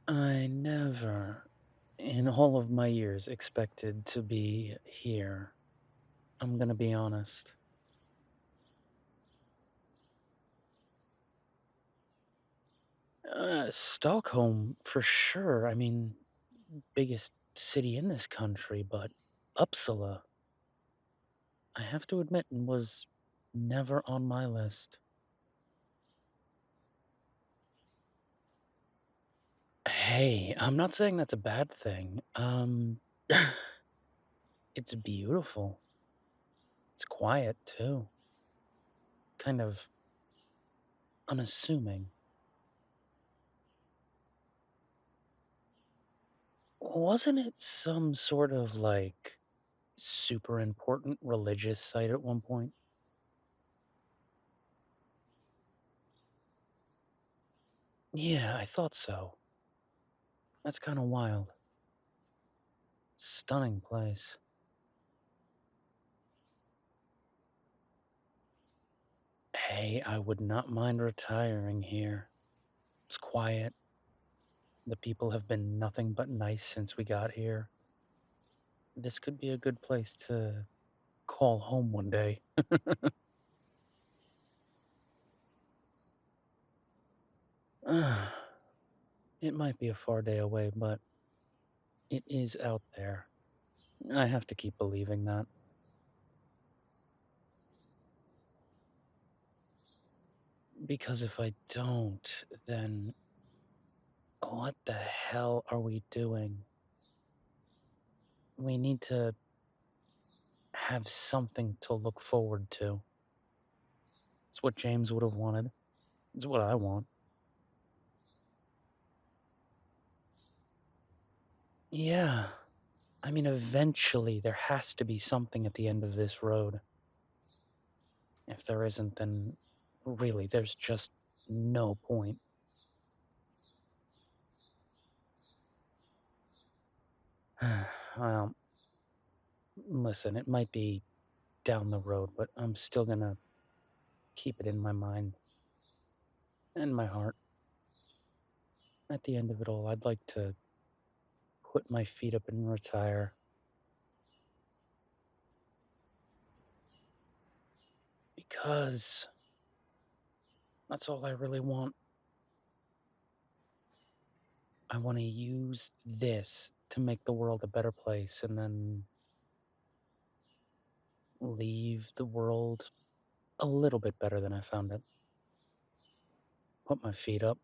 I never, in all of my years, expected to be here. I'm gonna be honest. Stockholm, for sure. I mean, biggest city in this country, but Uppsala, I have to admit, was never on my list. Hey, I'm not saying that's a bad thing. It's beautiful. It's quiet, too. Kind of unassuming. Wasn't it some sort of, like, super important religious site at one point? Yeah, I thought so. That's kinda wild. Stunning place. Hey, I would not mind retiring here. It's quiet. The people have been nothing but nice since we got here. This could be a good place to call home one day. It might be a far day away, but it is out there. I have to keep believing that. Because if I don't, then what the hell are we doing? We need to have something to look forward to. It's what James would have wanted. It's what I want. Yeah. I mean, eventually there has to be something at the end of this road. If there isn't, then really, there's just no point. Well, listen, it might be down the road, but I'm still gonna keep it in my mind and my heart. At the end of it all, I'd like to put my feet up and retire because that's all I really want. I want to use this to make the world a better place and then leave the world a little bit better than I found it. Put my feet up,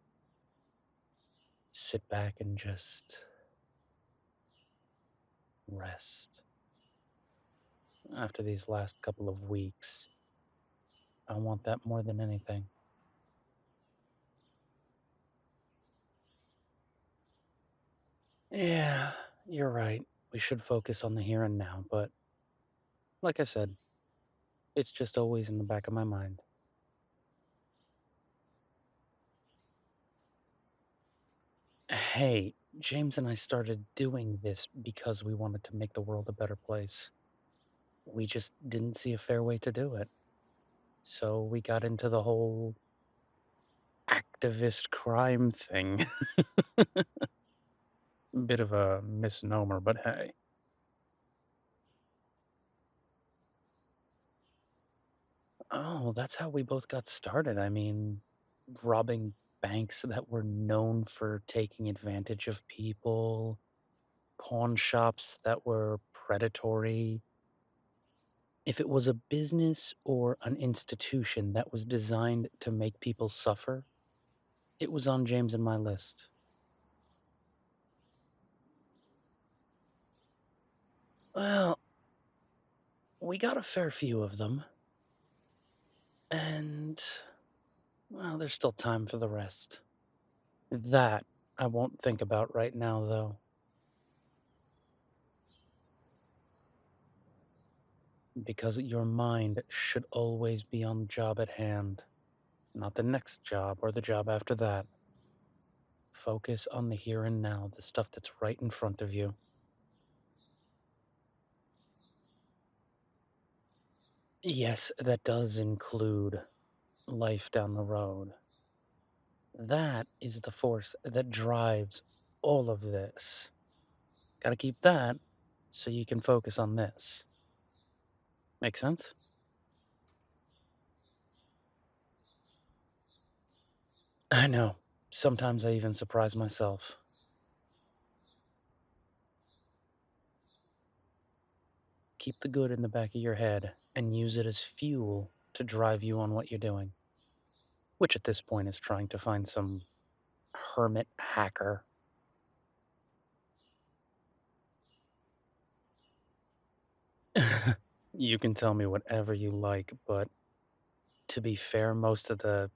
sit back, and just rest. After these last couple of weeks, I want that more than anything. Yeah, you're right. We should focus on the here and now, but like I said, it's just always in the back of my mind. Hey, James and I started doing this because we wanted to make the world a better place. We just didn't see a fair way to do it. So we got into the whole activist crime thing. Bit of a misnomer, but hey. Oh, that's how we both got started. I mean, robbing banks that were known for taking advantage of people, pawn shops that were predatory. If it was a business or an institution that was designed to make people suffer, it was on James and my list. Well, we got a fair few of them, and, well, there's still time for the rest. That I won't think about right now, though, because your mind should always be on the job at hand, not the next job or the job after that. Focus on the here and now, the stuff that's right in front of you. Yes, that does include life down the road. That is the force that drives all of this. Gotta keep that so you can focus on this. Make sense? I know. Sometimes I even surprise myself. Keep the good in the back of your head and use it as fuel to drive you on what you're doing, which at this point is trying to find some hermit hacker. You can tell me whatever you like, but to be fair, most of the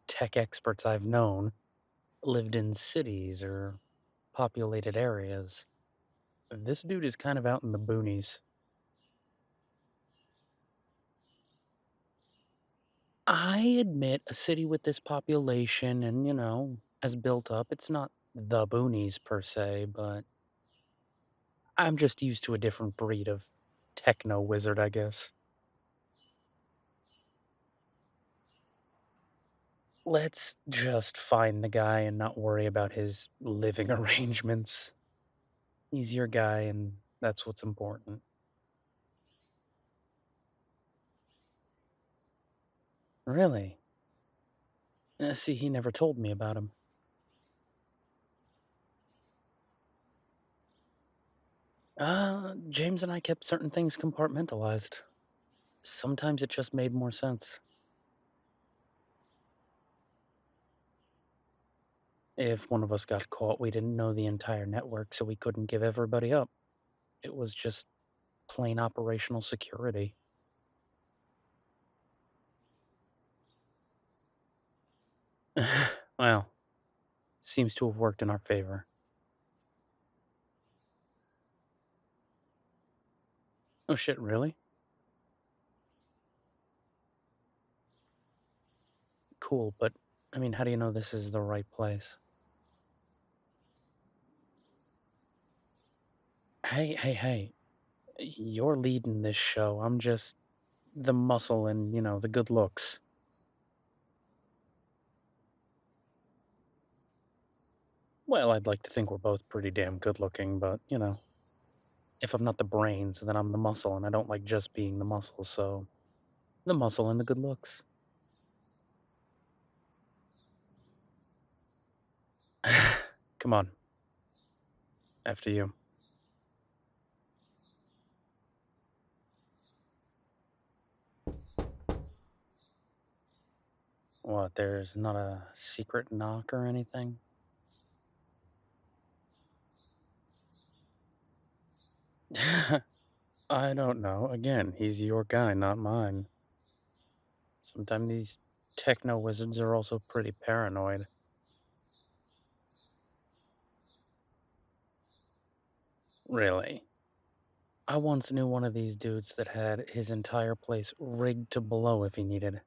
tech experts I've known lived in cities or populated areas. This dude is kind of out in the boonies. I admit a city with this population and, as built up, it's not the boonies per se, but I'm just used to a different breed of techno wizard, I guess. Let's just find the guy and not worry about his living arrangements. He's your guy, and that's what's important. Really? See, he never told me about him. James and I kept certain things compartmentalized. Sometimes it just made more sense. If one of us got caught, we didn't know the entire network, so we couldn't give everybody up. It was just plain operational security. Well, seems to have worked in our favor. Oh shit, really? Cool, but I mean, how do you know this is the right place? Hey, hey, hey. You're leading this show. I'm just the muscle and, the good looks. Well, I'd like to think we're both pretty damn good looking, but, if I'm not the brains, then I'm the muscle, and I don't like just being the muscle, so the muscle and the good looks. Come on, after you. What, there's not a secret knock or anything? I don't know. Again, he's your guy, not mine. Sometimes these techno wizards are also pretty paranoid. Really. I once knew one of these dudes that had his entire place rigged to blow if he needed.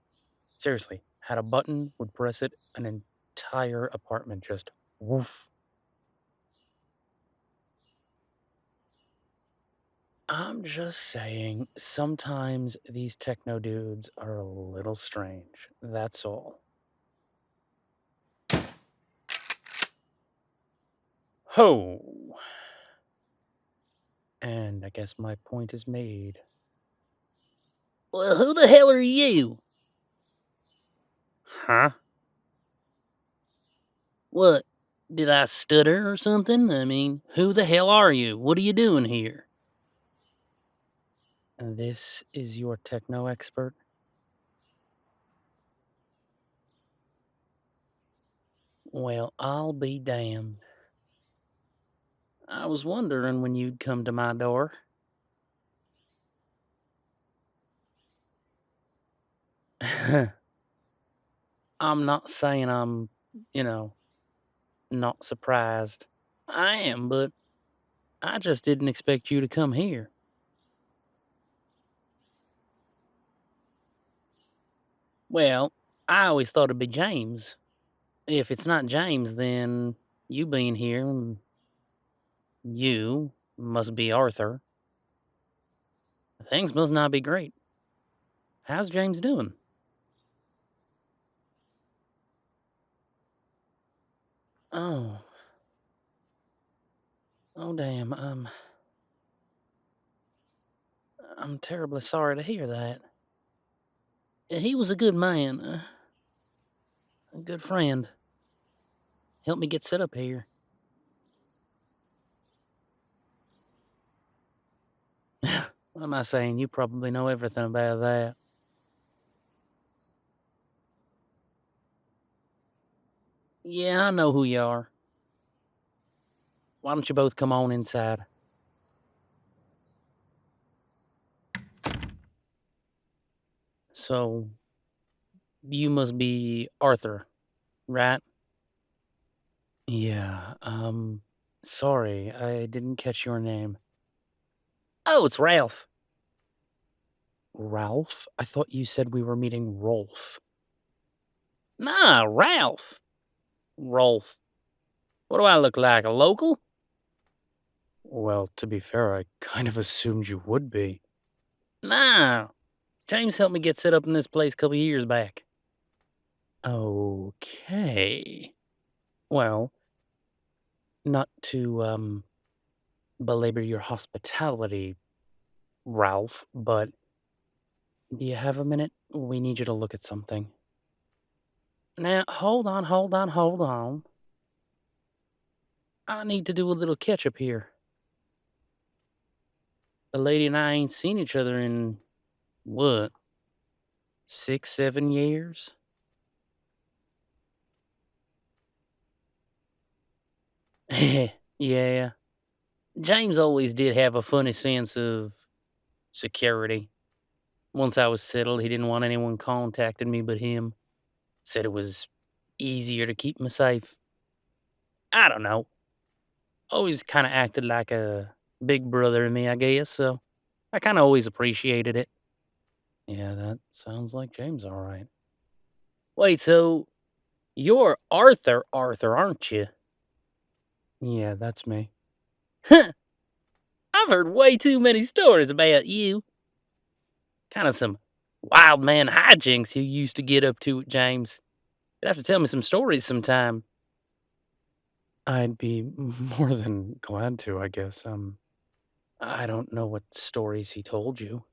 Seriously, had a button, would press it, an entire apartment just woof. I'm just saying, sometimes these techno dudes are a little strange. That's all. Ho! And I guess my point is made. Well, who the hell are you? Huh? What? Did I stutter or something? I mean, who the hell are you? What are you doing here? And this is your techno expert? Well, I'll be damned. I was wondering when you'd come to my door. I'm not saying I'm, you know, not surprised. I am, but I just didn't expect you to come here. Well, I always thought it'd be James. If it's not James, then you being here, you must be Arthur. Things must not be great. How's James doing? Oh, Oh, damn. I'm terribly sorry to hear that. He was a good man, a good friend. Helped me get set up here. What am I saying? You probably know everything about that. Yeah, I know who you are. Why don't you both come on inside? So, you must be Arthur, right? Yeah, sorry, I didn't catch your name. Oh, it's Ralph. Ralph? I thought you said we were meeting Rolf. Nah, Ralph. Rolf. What do I look like, a local? Well, to be fair, I kind of assumed you would be. Nah. James helped me get set up in this place a couple years back. Okay. Well, not to, belabor your hospitality, Ralph, but do you have a minute? We need you to look at something. Now, hold on. I need to do a little catch up here. The lady and I ain't seen each other in, what, 6, 7 years? yeah. James always did have a funny sense of security. Once I was settled, he didn't want anyone contacting me but him. Said it was easier to keep me safe. I don't know. Always kind of acted like a big brother to me, I guess, so I kind of always appreciated it. Yeah, that sounds like James, all right. Wait, so you're Arthur, aren't you? Yeah, that's me. Huh, I've heard way too many stories about you. Kind of some wild man hijinks you used to get up to at James. You'd have to tell me some stories sometime. I'd be more than glad to, I guess. I don't know what stories he told you.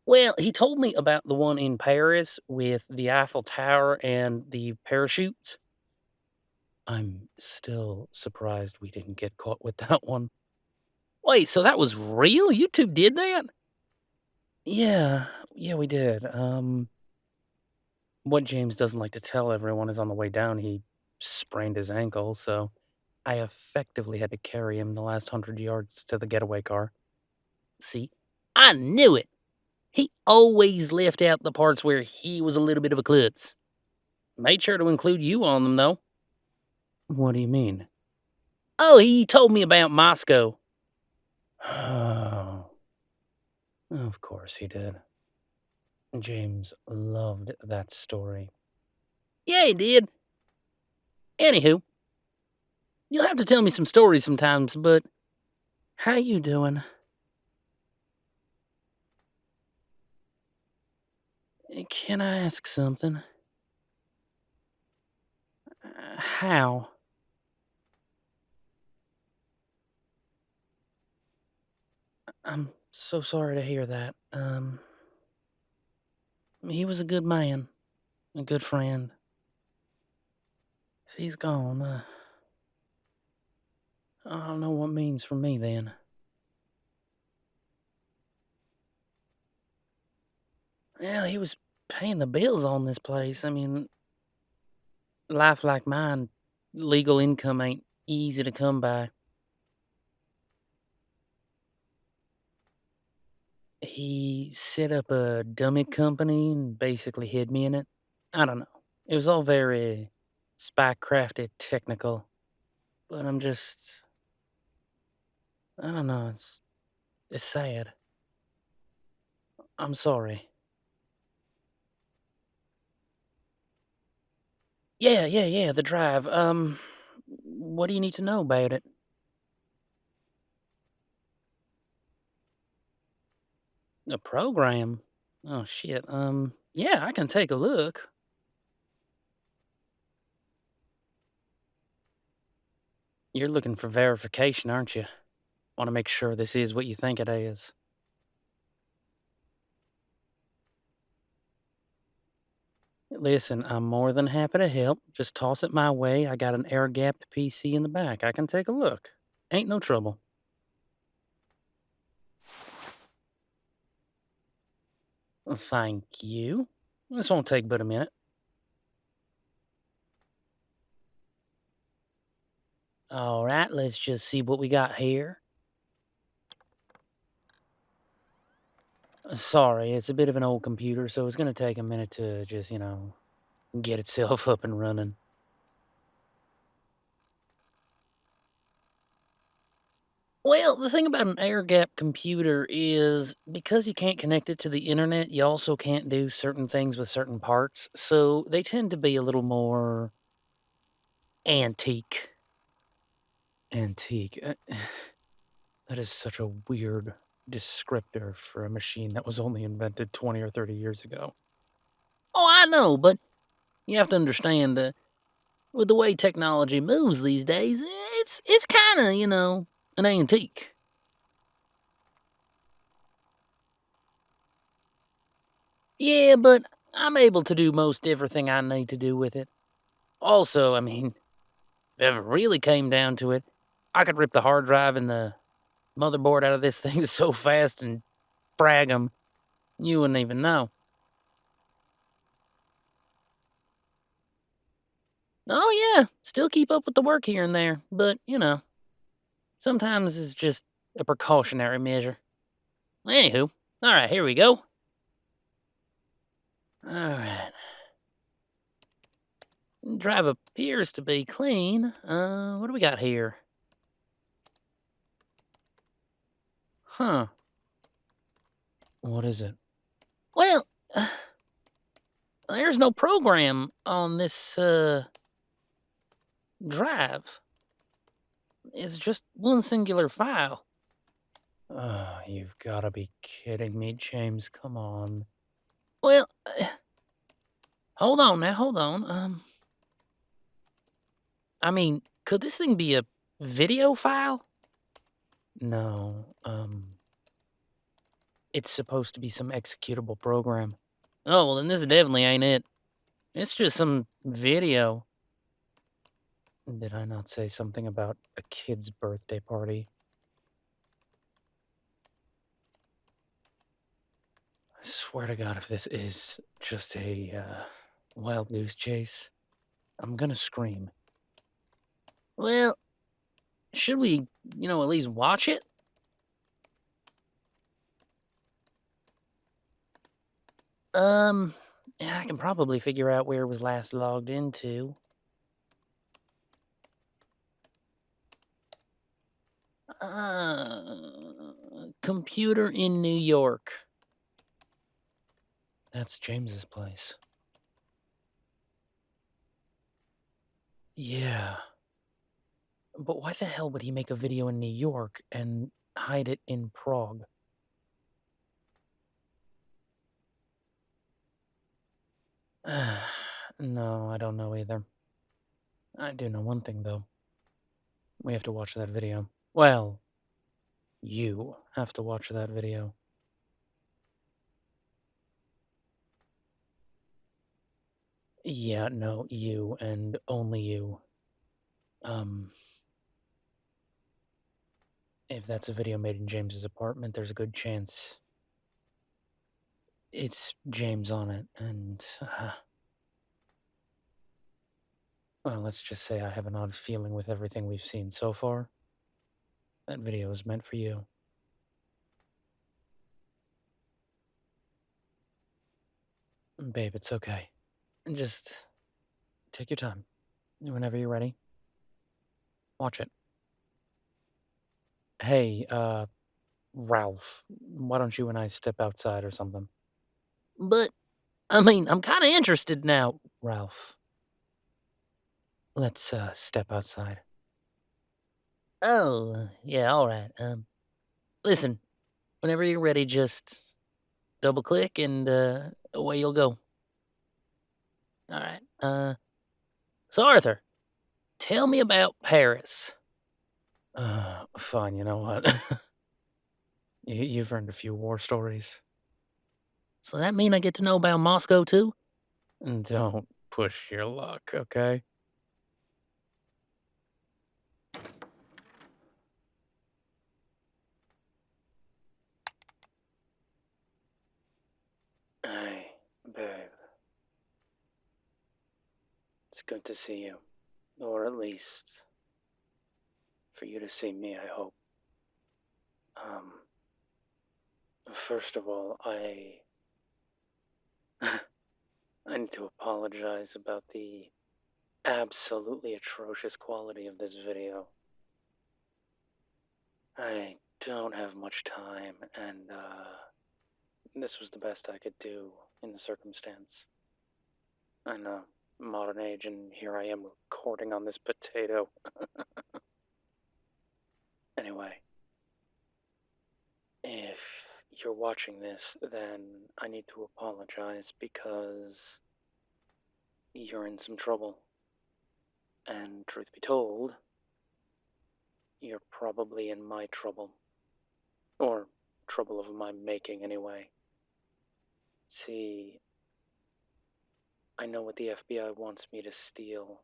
Well, he told me about the one in Paris with the Eiffel Tower and the parachutes. I'm still surprised we didn't get caught with that one. Wait, so that was real? You two did that? Yeah, we did. What James doesn't like to tell everyone is on the way down, he sprained his ankle, so I effectively had to carry him the last 100 yards to the getaway car. See, I knew it. He always left out the parts where he was a little bit of a klutz. Made sure to include you on them, though. What do you mean? Oh, he told me about Moscow. Oh, of course he did. James loved that story. Yeah, he did. Anywho, you'll have to tell me some stories sometimes, but How you doing? Can I ask something? How? I'm so sorry to hear that. He was a good man, a good friend. If he's gone, I don't know what means for me then. Well, he was paying the bills on this place. I mean, life like mine, legal income ain't easy to come by. He set up a dummy company and basically hid me in it. I don't know. It was all very spy crafted, technical, but I don't know. It's sad. I'm sorry. Yeah. The drive. What do you need to know about it? A program? Oh shit. Yeah, I can take a look. You're looking for verification, aren't you? Want to make sure this is what you think it is. Listen, I'm more than happy to help. Just toss it my way. I got an air gapped PC in the back. I can take a look. Ain't no trouble. Thank you. This won't take but a minute. All right, let's just see what we got here. Sorry, it's a bit of an old computer, so it's going to take a minute to just, get itself up and running. Well, the thing about an air gap computer is because you can't connect it to the internet, you also can't do certain things with certain parts. So they tend to be a little more antique. Antique. That is such a weird descriptor for a machine that was only invented 20 or 30 years ago. Oh, I know, but you have to understand with the way technology moves these days, it's kind of, an antique. Yeah, but I'm able to do most everything I need to do with it. Also, I mean, if it really came down to it, I could rip the hard drive and the motherboard out of this thing so fast and frag them, you wouldn't even know. Oh, yeah, still keep up with the work here and there, but, sometimes it's just a precautionary measure. Anywho, alright, here we go. Alright. Drive appears to be clean. What do we got here? Huh. What is it? Well, there's no program on this, drive. It's just one singular file. Oh, you've gotta be kidding me, James. Come on. Well, hold on now, hold on. I mean, could this thing be a video file? No, it's supposed to be some executable program. Oh, well, then this definitely ain't it. It's just some video. Did I not say something about a kid's birthday party? I swear to God, if this is just a wild goose chase, I'm gonna scream. Well, should we, at least watch it? Um, yeah, I can probably figure out where it was last logged into. Computer in New York. That's James's place. Yeah. But why the hell would he make a video in New York and hide it in Prague? No, I don't know either. I do know one thing, though. We have to watch that video. Well, you have to watch that video. Yeah, no, you and only you. Um, if that's a video made in James's apartment, there's a good chance it's James on it, and, well, let's just say I have an odd feeling with everything we've seen so far. That video is meant for you. Babe, it's okay. Just take your time. Whenever you're ready, watch it. Hey, Ralph, why don't you and I step outside or something? But, I mean, I'm kinda interested now, Ralph. Let's, step outside. Oh, yeah, alright, listen, whenever you're ready, just double click and, away you'll go. Alright, so Arthur, tell me about Paris. Fine, you know what? You've earned a few war stories. So that mean I get to know about Moscow too? Don't push your luck, okay? Hey, babe. It's good to see you. Or at least for you to see me, I hope. Um, First of all, I need to apologize about the absolutely atrocious quality of this video. I don't have much time, and this was the best I could do in the circumstance. I know, modern age, and here I am recording on this potato. Anyway, if you're watching this, then I need to apologize because you're in some trouble. And truth be told, you're probably in my trouble. Or trouble of my making, anyway. See, I know what the FBI wants me to steal,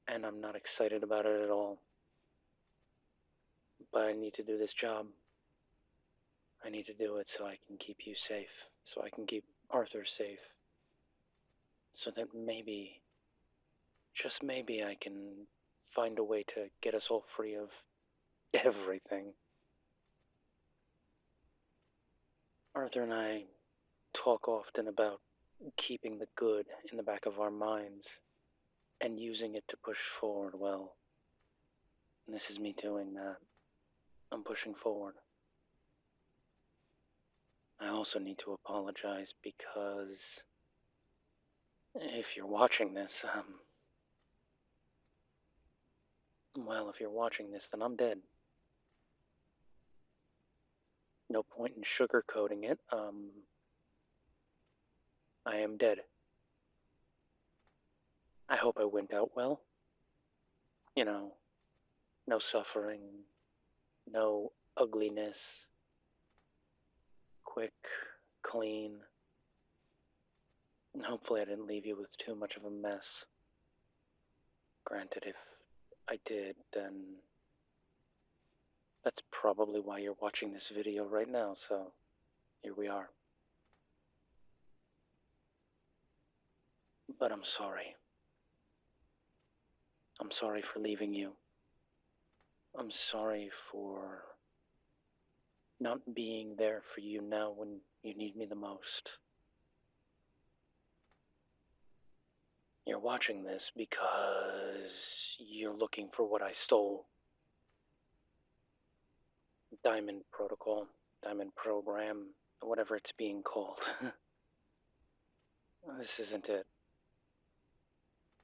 and I'm not excited about it at all. But I need to do this job. I need to do it so I can keep you safe, so I can keep Arthur safe, so that maybe, just maybe, I can find a way to get us all free of everything. Arthur and I talk often about keeping the good in the back of our minds and using it to push forward. Well, this is me doing that. I'm pushing forward. I also need to apologize because if you're watching this, well, if you're watching this, then I'm dead. No point in sugarcoating it. I am dead. I hope I went out well. You know, no suffering, no ugliness, quick, clean. And hopefully I didn't leave you with too much of a mess. Granted, if I did, then that's probably why you're watching this video right now, so here we are. But I'm sorry. I'm sorry for leaving you. I'm sorry for not being there for you now when you need me the most. You're watching this because you're looking for what I stole. Diamond Protocol, Diamond Program, whatever it's being called. This isn't it.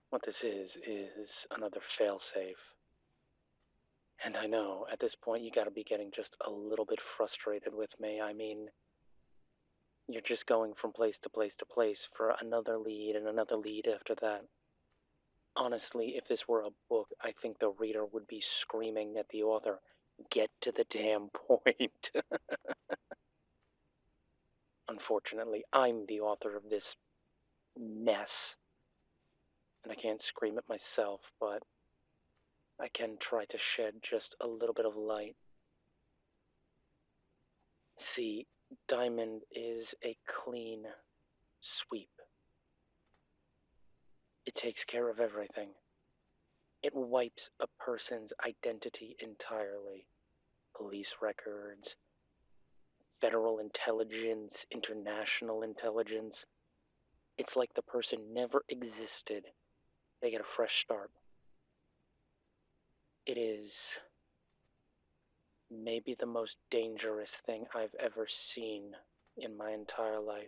What this is another failsafe. And I know, at this point, you gotta be getting just a little bit frustrated with me. I mean, you're just going from place to place to place for another lead and another lead after that. Honestly, if this were a book, I think the reader would be screaming at the author, get to the damn point. Unfortunately, I'm the author of this mess, and I can't scream at myself, but I can try to shed just a little bit of light. See, Diamond is a clean sweep. It takes care of everything. It wipes a person's identity entirely. Police records, federal intelligence, international intelligence. It's like the person never existed. They get a fresh start. It is maybe the most dangerous thing I've ever seen in my entire life.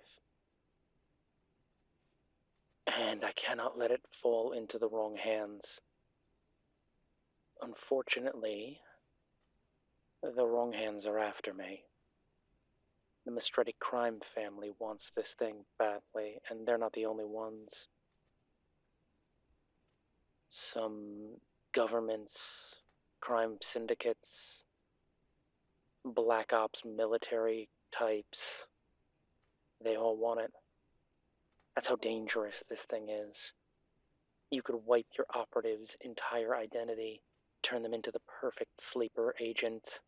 And I cannot let it fall into the wrong hands. Unfortunately, the wrong hands are after me. The Mistretic crime family wants this thing badly, and they're not the only ones. Some governments, crime syndicates, black ops military types. They all want it. That's how dangerous this thing is. You could wipe your operative's entire identity, turn them into the perfect sleeper agent.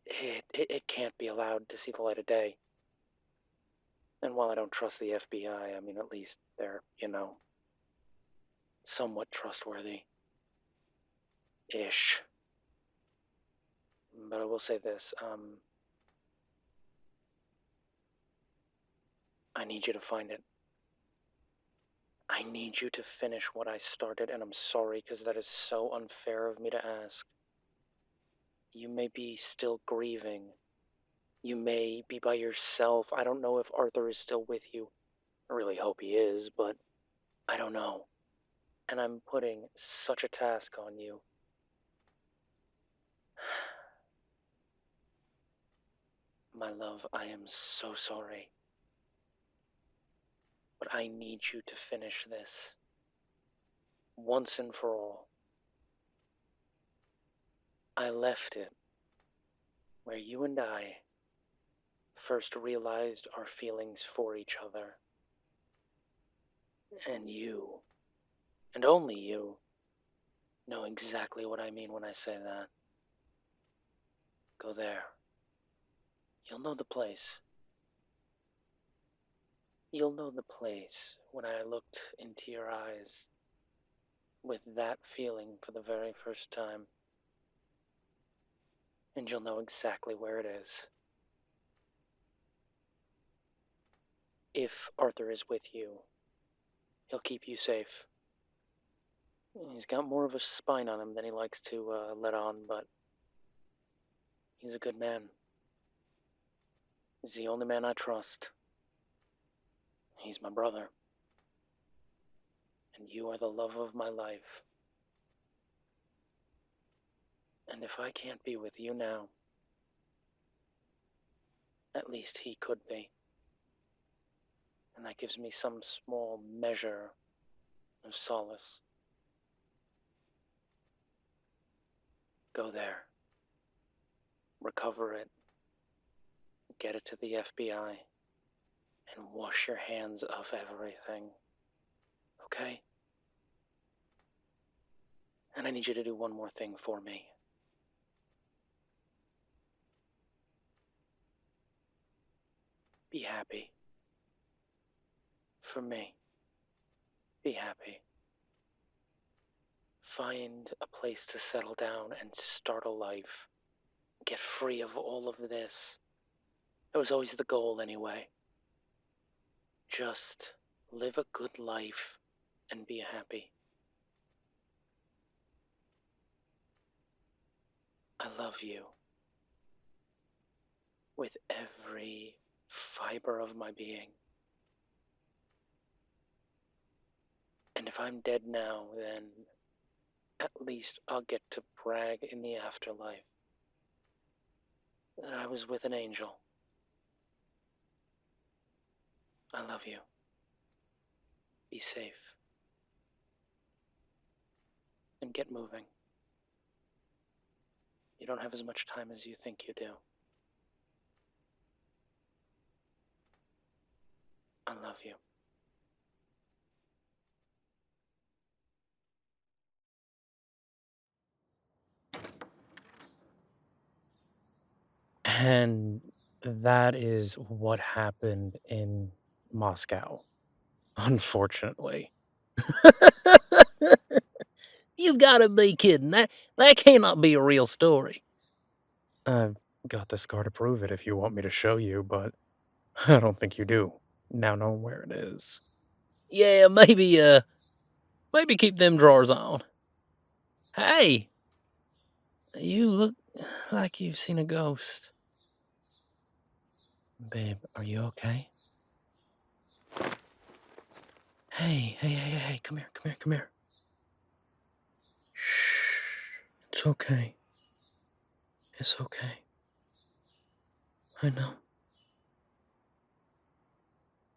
It can't be allowed to see the light of day. And while I don't trust the FBI, I mean, at least they're, somewhat trustworthy ish. But I will say this I need you to find it. I need you to finish what I started, and I'm sorry because that is so unfair of me to ask. You may be still grieving. You may be by yourself. I don't know if Arthur is still with you. I really hope he is, but I don't know. And I'm putting such a task on you. My love, I am so sorry. But I need you to finish this. Once and for all. I left it where you and I first realized our feelings for each other. And you, and only you, know exactly what I mean when I say that. Go there. You'll know the place. You'll know the place when I looked into your eyes with that feeling for the very first time. And you'll know exactly where it is. If Arthur is with you, he'll keep you safe. He's got more of a spine on him than he likes to let on, but he's a good man. He's the only man I trust. He's my brother. And you are the love of my life. And if I can't be with you now, at least he could be. And that gives me some small measure of solace. Go there. Recover it. Get it to the FBI. And wash your hands of everything. Okay? And I need you to do one more thing for me. Be happy. For me. Be happy. Find a place to settle down and start a life. Get free of all of this. That was always the goal anyway. Just live a good life and be happy. I love you with every fiber of my being. And if I'm dead now, then at least I'll get to brag in the afterlife that I was with an angel. I love you. Be safe. And get moving. You don't have as much time as you think you do. I love you. And that is what happened in Moscow, unfortunately. You've gotta be kidding. That cannot be a real story. I've got the scar to prove it if you want me to show you, but I don't think you do, now knowing where it is. Yeah, maybe keep them drawers on. Hey, you look like you've seen a ghost. Babe, are you okay? Hey, come here. Shh, it's okay. It's okay. I know.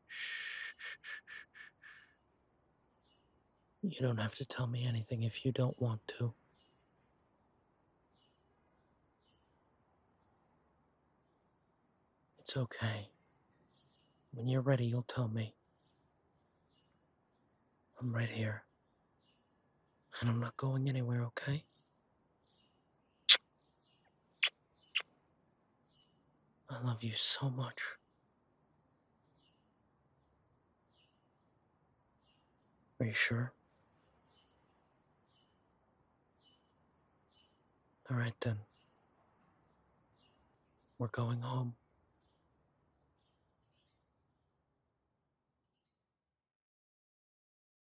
Shh. You don't have to tell me anything if you don't want to. It's okay. When you're ready, you'll tell me. I'm right here. And I'm not going anywhere, okay? I love you so much. Are you sure? All right then. We're going home.